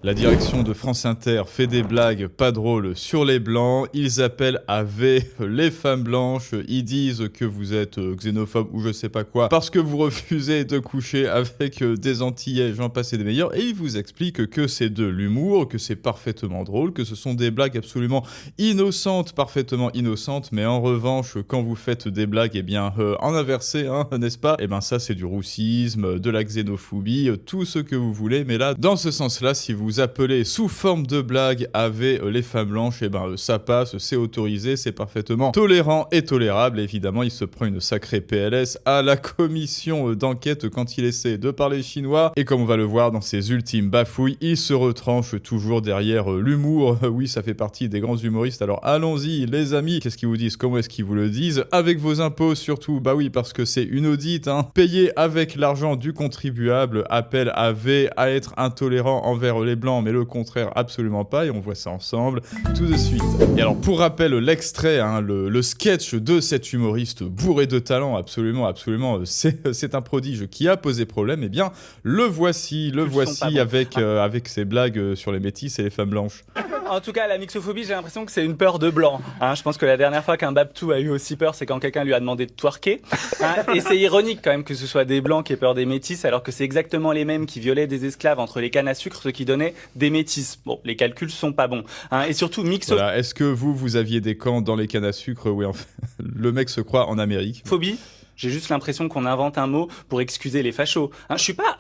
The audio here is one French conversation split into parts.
La direction de France Inter fait des blagues pas drôles sur les blancs, ils appellent à V les femmes blanches, ils disent que vous êtes xénophobe ou je sais pas quoi, parce que vous refusez de coucher avec des Antillais, j'en passe et des meilleurs, et ils vous expliquent que c'est de l'humour, que c'est parfaitement drôle, que ce sont des blagues absolument innocentes, parfaitement innocentes, mais en revanche, quand vous faites des blagues, eh bien, en inversé, hein, n'est-ce pas? Eh ben ça, c'est du roussisme, de la xénophobie, tout ce que vous voulez, mais là, dans ce sens-là, si vous appelez sous forme de blague avec les femmes blanches, et ben ça passe, c'est autorisé, c'est parfaitement tolérant et tolérable. Évidemment, il se prend une sacrée PLS à la commission d'enquête quand il essaie de parler chinois. Et comme on va le voir dans ses ultimes bafouilles, il se retranche toujours derrière l'humour. Oui, ça fait partie des grands humoristes. Alors allons-y, les amis. Qu'est-ce qu'ils vous disent? Comment est-ce qu'ils vous le disent? Avec vos impôts surtout. Bah oui, parce que c'est une audite, hein. Payé avec l'argent du contribuable. Appel à V à être intolérant envers les blancs, mais le contraire absolument pas, et on voit ça ensemble tout de suite. Et alors pour rappel, l'extrait, hein, le sketch de cet humoriste bourré de talent, absolument, c'est un prodige qui a posé problème, et bien le voici avec ses blagues sur les métis et les femmes blanches. En tout cas, la mixophobie, j'ai l'impression que c'est une peur de blanc. Hein, je pense que la dernière fois qu'un Babtou a eu aussi peur, c'est quand quelqu'un lui a demandé de twerker. Hein, et c'est ironique quand même que ce soit des blancs qui aient peur des métis, alors que c'est exactement les mêmes qui violaient des esclaves entre les cannes à sucre, ceux qui donnaient des métis. Bon, les calculs sont pas bons. Hein, et surtout, Voilà. Est-ce que vous aviez des camps dans les cannes à sucre? Oui, en fait, le mec se croit en Amérique. Phobie. J'ai juste l'impression qu'on invente un mot pour excuser les fachos. Hein, je suis pas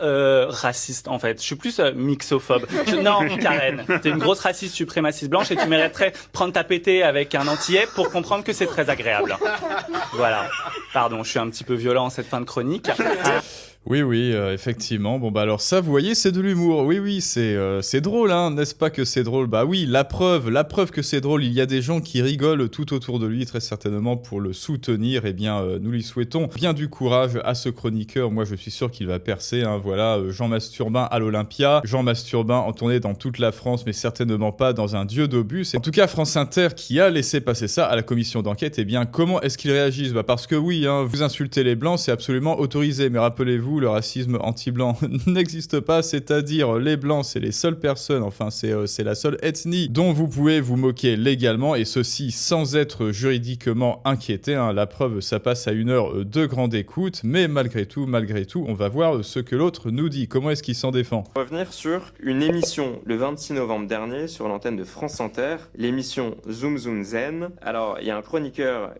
raciste en fait, je suis plus mixophobe. Non, Karen, t'es une grosse raciste suprémaciste blanche et tu mériterais prendre ta pétée avec un Antillais pour comprendre que c'est très agréable. Voilà. Pardon, je suis un petit peu violent en cette fin de chronique. Oui, effectivement. Bon, bah alors ça, vous voyez, c'est de l'humour. Oui, c'est drôle, hein, n'est-ce pas que c'est drôle? Bah oui, la preuve que c'est drôle, il y a des gens qui rigolent tout autour de lui, très certainement pour le soutenir. Eh bien, nous lui souhaitons bien du courage à ce chroniqueur. Moi, je suis sûr qu'il va percer, hein. Voilà, Jean Masturbin à l'Olympia. Jean Masturbin en tournée dans toute la France, mais certainement pas dans un dieu d'obus. En tout cas, France Inter qui a laissé passer ça à la commission d'enquête, eh bien, comment est-ce qu'ils réagissent? Bah parce que oui, hein, vous insultez les blancs, c'est absolument autorisé, mais rappelez-vous, le racisme anti-blanc n'existe pas, c'est-à-dire les blancs, c'est les seules personnes, enfin c'est la seule ethnie dont vous pouvez vous moquer légalement, et ceci sans être juridiquement inquiété, hein. La preuve, ça passe à 1 heure de grande écoute, mais malgré tout, on va voir ce que l'autre nous dit. Comment est-ce qu'il s'en défend? Revenir sur une émission le 26 novembre dernier sur l'antenne de France Inter, l'émission Zoom Zoom Zen. Alors, il y a un chroniqueur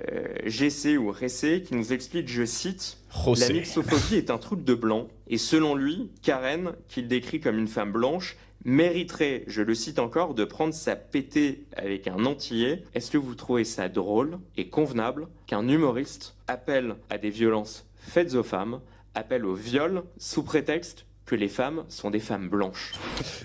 GC ou Ressé qui nous explique, je cite, José. La mixophobie est un truc de blanc, et selon lui, Karen, qu'il décrit comme une femme blanche, mériterait, je le cite encore, de prendre sa pétée avec un Antillais. Est-ce que vous trouvez ça drôle et convenable qu'un humoriste appelle à des violences faites aux femmes, appelle au viol sous prétexte que les femmes sont des femmes blanches?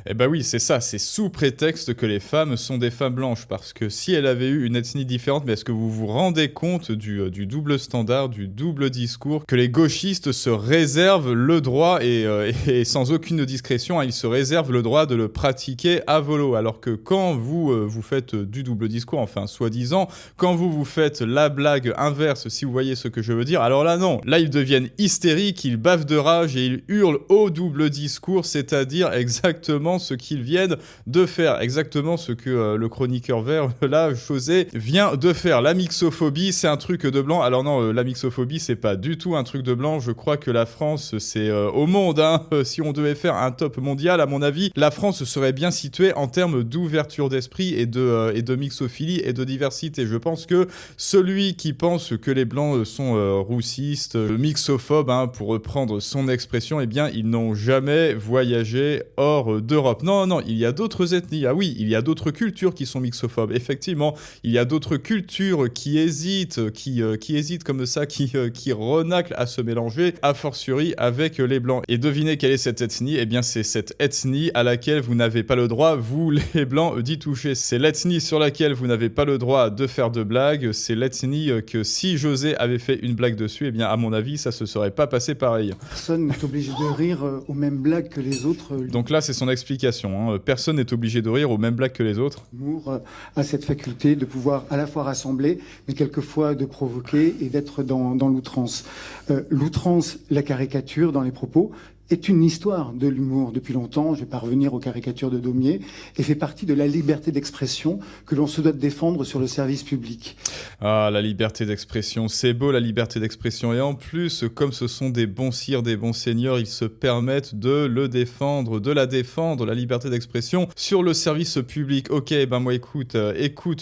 Eh ben oui, c'est ça, c'est sous prétexte que les femmes sont des femmes blanches, parce que si elle avait eu une ethnie différente, mais est-ce que vous vous rendez compte du double standard, du double discours, que les gauchistes se réservent le droit, et sans aucune discrétion, hein, ils se réservent le droit de le pratiquer à volo, alors que quand vous faites du double discours, enfin soi-disant, quand vous faites la blague inverse, si vous voyez ce que je veux dire, alors là non, là ils deviennent hystériques, ils bavent de rage et ils hurlent au double discours, c'est-à-dire exactement ce qu'ils viennent de faire, exactement ce que le chroniqueur vert, là, José, vient de faire. La mixophobie, c'est un truc de blanc. Alors non, la mixophobie, c'est pas du tout un truc de blanc. Je crois que la France, c'est au monde, hein. Si on devait faire un top mondial, à mon avis, la France serait bien située en termes d'ouverture d'esprit et de mixophilie et de diversité. Je pense que celui qui pense que les blancs sont roussistes, mixophobes, hein, pour reprendre son expression, eh bien, ils n'ont jamais voyagé hors d'Europe. Non, il y a d'autres ethnies. Ah oui, il y a d'autres cultures qui sont mixophobes. Effectivement, il y a d'autres cultures qui hésitent, qui hésitent comme ça, qui renaclent à se mélanger, a fortiori avec les blancs. Et devinez quelle est cette ethnie? Eh bien, c'est cette ethnie à laquelle vous n'avez pas le droit, vous les blancs, d'y toucher. C'est l'ethnie sur laquelle vous n'avez pas le droit de faire de blagues. C'est l'ethnie que si José avait fait une blague dessus, eh bien, à mon avis, ça se serait pas passé pareil. Personne n'est obligé de rire aux mêmes blagues que les autres. Donc là, c'est son explication, hein. Personne n'est obligé de rire aux mêmes blagues que les autres. L'humour a cette faculté de pouvoir à la fois rassembler, mais quelquefois de provoquer et d'être dans l'outrance. L'outrance, la caricature dans les propos, est une histoire de l'humour depuis longtemps, je vais pas revenir aux caricatures de Daumier, et fait partie de la liberté d'expression que l'on se doit de défendre sur le service public. Ah, la liberté d'expression, c'est beau la liberté d'expression, et en plus, comme ce sont des bons sires, des bons seigneurs, ils se permettent de le défendre, de la défendre, la liberté d'expression, sur le service public. Ok, ben moi écoute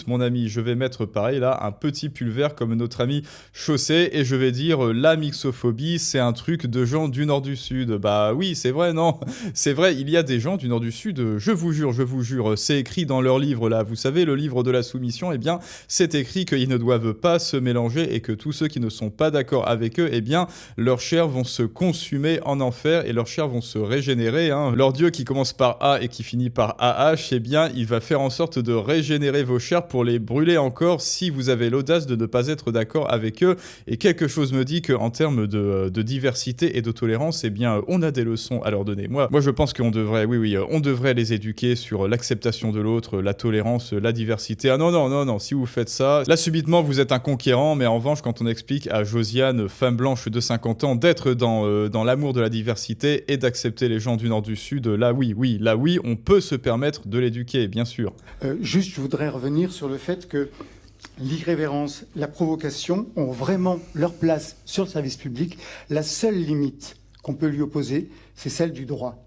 mon ami, je vais mettre pareil là, un petit pull vert comme notre ami Chaussé, et je vais dire, la mixophobie, c'est un truc de gens du nord du sud. Bah oui, c'est vrai, non, c'est vrai, il y a des gens du nord du sud, je vous jure, c'est écrit dans leur livre là, vous savez, le livre de la soumission, eh bien, c'est écrit qu'ils ne doivent pas se mélanger et que tous ceux qui ne sont pas d'accord avec eux, eh bien, leurs chairs vont se consumer en enfer et leurs chairs vont se régénérer, hein. Leur dieu qui commence par A et qui finit par AH, eh bien, il va faire en sorte de régénérer vos chairs pour les brûler encore si vous avez l'audace de ne pas être d'accord avec eux. Et quelque chose me dit qu'en termes de diversité et de tolérance, eh bien, on a des leçons à leur donner. Moi je pense qu'on devrait, on devrait les éduquer sur l'acceptation de l'autre, la tolérance, la diversité. Ah non, si vous faites ça, là subitement vous êtes un conquérant, mais en revanche quand on explique à Josiane, femme blanche de 50 ans, d'être dans l'amour de la diversité et d'accepter les gens du nord du sud, là oui, on peut se permettre de l'éduquer, bien sûr. Juste, je voudrais revenir sur le fait que l'irrévérence, la provocation ont vraiment leur place sur le service public. La seule limite qu'on peut lui opposer, c'est celle du droit.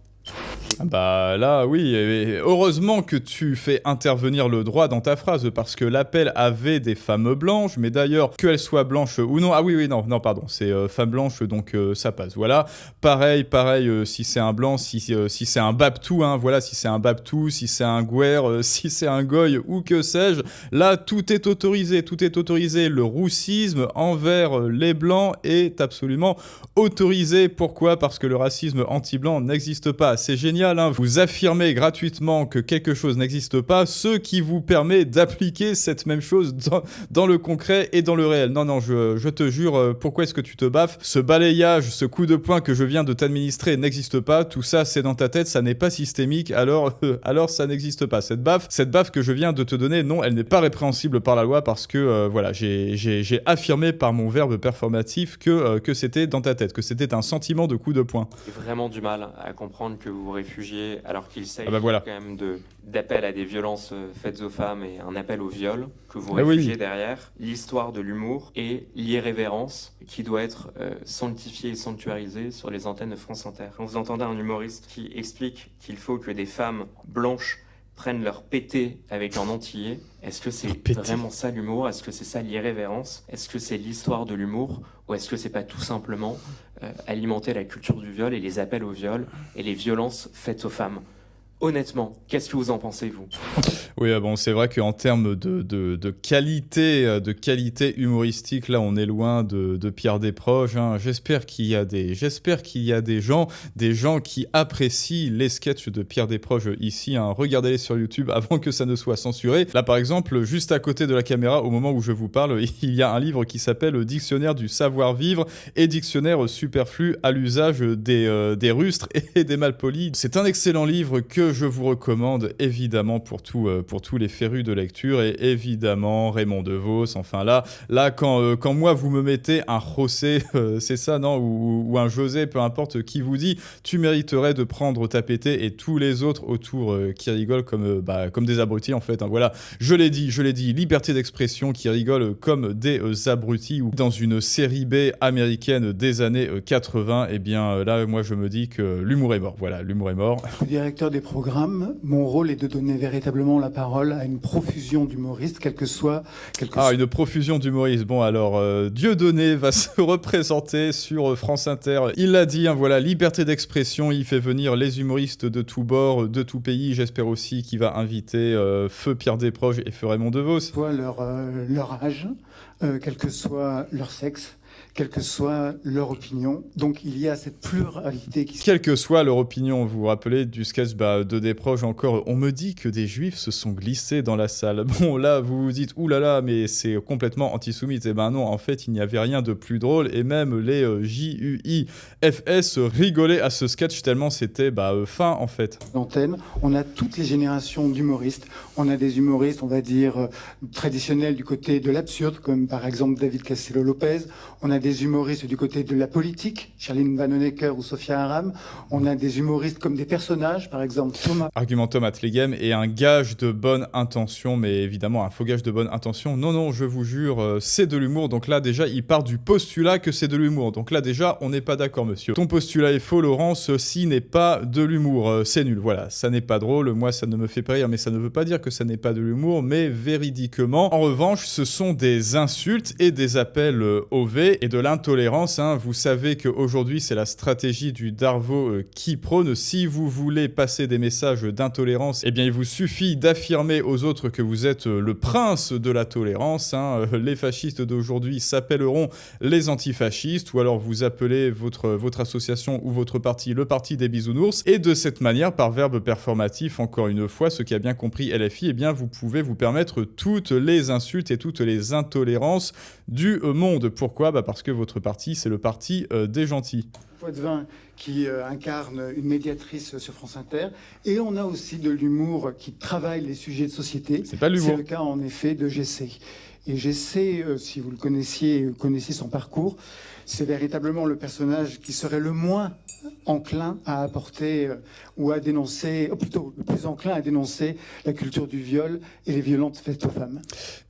Bah là, oui, et heureusement que tu fais intervenir le droit dans ta phrase, parce que l'appel avait des femmes blanches, mais d'ailleurs, qu'elles soient blanches ou non, ah oui, non, pardon, c'est femme blanche, donc ça passe, voilà. Pareil, si c'est un blanc, si c'est un Babtou, hein, voilà, si c'est un Babtou, si c'est un Gouer, si c'est un Goy, ou que sais-je, là, tout est autorisé, le roussisme envers les blancs est absolument autorisé. Pourquoi ? Parce que le racisme anti-blanc n'existe pas. C'est génial, hein, vous affirmez gratuitement que quelque chose n'existe pas, ce qui vous permet d'appliquer cette même chose dans le concret et dans le réel. Non, je te jure, pourquoi est-ce que tu te baffes ? Ce balayage, ce coup de poing que je viens de t'administrer n'existe pas, tout ça c'est dans ta tête, ça n'est pas systémique, alors ça n'existe pas. Cette baffe que je viens de te donner, non, elle n'est pas répréhensible par la loi parce que, voilà, j'ai affirmé par mon verbe performatif que c'était dans ta tête, que c'était un sentiment de coup de poing. J'ai vraiment du mal à comprendre que vous vous réfugiez alors qu'il s'agit voilà. quand même d'appel à des violences faites aux femmes et un appel au viol, que vous réfugiez derrière l'histoire de l'humour et l'irrévérence qui doit être sanctifiée et sanctuarisée sur les antennes de France Inter. Quand vous entendez un humoriste qui explique qu'il faut que des femmes blanches prennent leur pété avec un antillais, est-ce que c'est vraiment ça l'humour ? Est-ce que c'est ça l'irrévérence ? Est-ce que c'est l'histoire de l'humour ? Ou est-ce que c'est pas tout simplement alimenter la culture du viol et les appels au viol et les violences faites aux femmes ? Honnêtement, qu'est-ce que vous en pensez, vous ? Oui, bon, c'est vrai qu'en termes de qualité humoristique, là, on est loin de Pierre Desproges, hein. J'espère qu'il y a des gens qui apprécient les sketchs de Pierre Desproges ici, hein. Regardez-les sur YouTube avant que ça ne soit censuré. Là, par exemple, juste à côté de la caméra, au moment où je vous parle, il y a un livre qui s'appelle Dictionnaire du savoir-vivre et Dictionnaire superflu à l'usage des rustres et des malpolis. C'est un excellent livre que je vous recommande évidemment pour tous les férus de lecture, et évidemment Raymond DeVos. Enfin là quand moi vous me mettez un José, c'est ça, non, ou un José, peu importe qui vous dit tu mériterais de prendre ta pété, et tous les autres autour qui rigolent comme des abrutis en fait, hein. Voilà, je l'ai dit, liberté d'expression, qui rigolent comme des abrutis, ou dans une série B américaine des années 80, et bien là moi je me dis que l'humour est mort. Voilà, l'humour est mort. Le directeur des programmes, mon rôle est de donner véritablement la parole à une profusion d'humoristes, quel que soit... Une profusion d'humoristes. Bon, alors, Dieudonné va se représenter sur France Inter. Il l'a dit, hein, voilà, liberté d'expression, il fait venir les humoristes de tous bords, de tout pays. J'espère aussi qu'il va inviter Feu Pierre Desproges et Feu Raymond DeVos. Quel que soit leur âge, quel que soit leur sexe, quelle que soit leur opinion. Donc il y a cette pluralité qui... Quelle que soit leur opinion, vous vous rappelez du sketch de Desproges encore, on me dit que des juifs se sont glissés dans la salle. Bon, là, vous vous dites, oulala, mais c'est complètement antisémite. Eh ben non, en fait, il n'y avait rien de plus drôle, et même les JUIFS rigolaient à ce sketch tellement c'était fin, en fait. L'antenne, on a toutes les générations d'humoristes. On a des humoristes, on va dire, traditionnels du côté de l'absurde, comme par exemple David Castello-Lopez. On a des humoristes du côté de la politique, Charline Vanhoenacker ou Sophia Aram. On a des humoristes comme des personnages, par exemple Thomas. Argumentum ad legem est un gage de bonne intention, mais évidemment un faux gage de bonne intention. Non, non, je vous jure, c'est de l'humour. Donc là, déjà, il part du postulat que c'est de l'humour. Donc là, déjà, on n'est pas d'accord, monsieur. Ton postulat est faux, Laurent. Ceci n'est pas de l'humour. C'est nul, voilà. Ça n'est pas drôle. Moi, ça ne me fait pas rire, mais ça ne veut pas dire que ça n'est pas de l'humour, mais véridiquement. En revanche, ce sont des insultes et des appels au V et de l'intolérance. Hein. Vous savez qu'aujourd'hui, c'est la stratégie du Darvo qui prône. Si vous voulez passer des messages d'intolérance, eh bien, il vous suffit d'affirmer aux autres que vous êtes le prince de la tolérance. Hein. Les fascistes d'aujourd'hui s'appelleront les antifascistes, ou alors vous appelez votre association ou votre parti le parti des bisounours. Et de cette manière, par verbe performatif, encore une fois, ce qui a bien compris LFI, eh bien, vous pouvez vous permettre toutes les insultes et toutes les intolérances du monde. Pourquoi ? Parce que votre parti, c'est le parti des gentils. Poitvin qui incarne une médiatrice sur France Inter. Et on a aussi de l'humour qui travaille les sujets de société. C'est pas l'humour. C'est le cas en effet de Jessé. Et Jessé, si vous le connaissiez son parcours, c'est véritablement le personnage qui serait le moins enclin à apporter ou à dénoncer, ou plutôt le plus enclin à dénoncer la culture du viol et les violences faites aux femmes.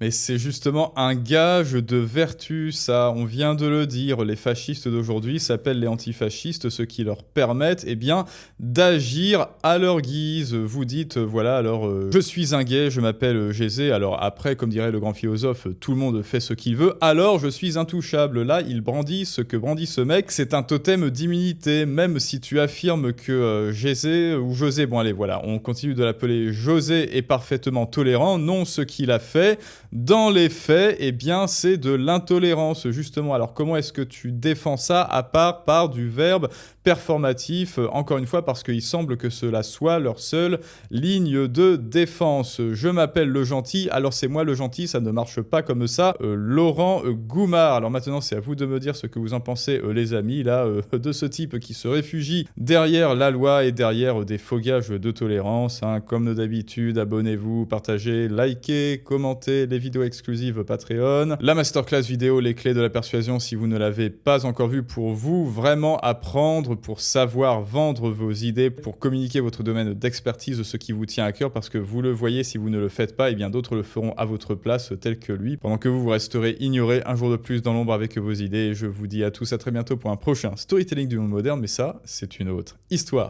Mais c'est justement un gage de vertu, ça, on vient de le dire. Les fascistes d'aujourd'hui s'appellent les antifascistes, ce qui leur permettent, eh bien, d'agir à leur guise. Vous dites, voilà, alors, je suis un gay, je m'appelle Jessé, alors après, comme dirait le grand philosophe, tout le monde fait ce qu'il veut, alors je suis intouchable. Là, il brandit ce que brandit ce mec, c'est un totem d'immunité, même si tu affirmes que Jessé ou José, bon allez voilà, on continue de l'appeler José, est parfaitement tolérant. Non, ce qu'il a fait, dans les faits, eh bien c'est de l'intolérance justement. Alors comment est-ce que tu défends ça à part par du verbe performatif, encore une fois parce qu'il semble que cela soit leur seule ligne de défense. Je m'appelle le gentil, alors c'est moi le gentil, ça ne marche pas comme ça. Laurent Goumard, alors maintenant c'est à vous de me dire ce que vous en pensez les amis, là, de ce type qui se réfugie derrière la loi et derrière des faux gages de tolérance, hein. Comme d'habitude, abonnez-vous, partagez, likez, commentez les vidéos exclusives Patreon, la masterclass vidéo Les clés de la persuasion si vous ne l'avez pas encore vue, pour vous vraiment apprendre, pour savoir vendre vos idées, pour communiquer votre domaine d'expertise, ce qui vous tient à cœur, parce que vous le voyez, si vous ne le faites pas, et bien d'autres le feront à votre place, tel que lui, pendant que vous resterez ignoré un jour de plus dans l'ombre avec vos idées. Et je vous dis à tous à très bientôt pour un prochain storytelling du monde moderne, mais ça, c'est une autre histoire.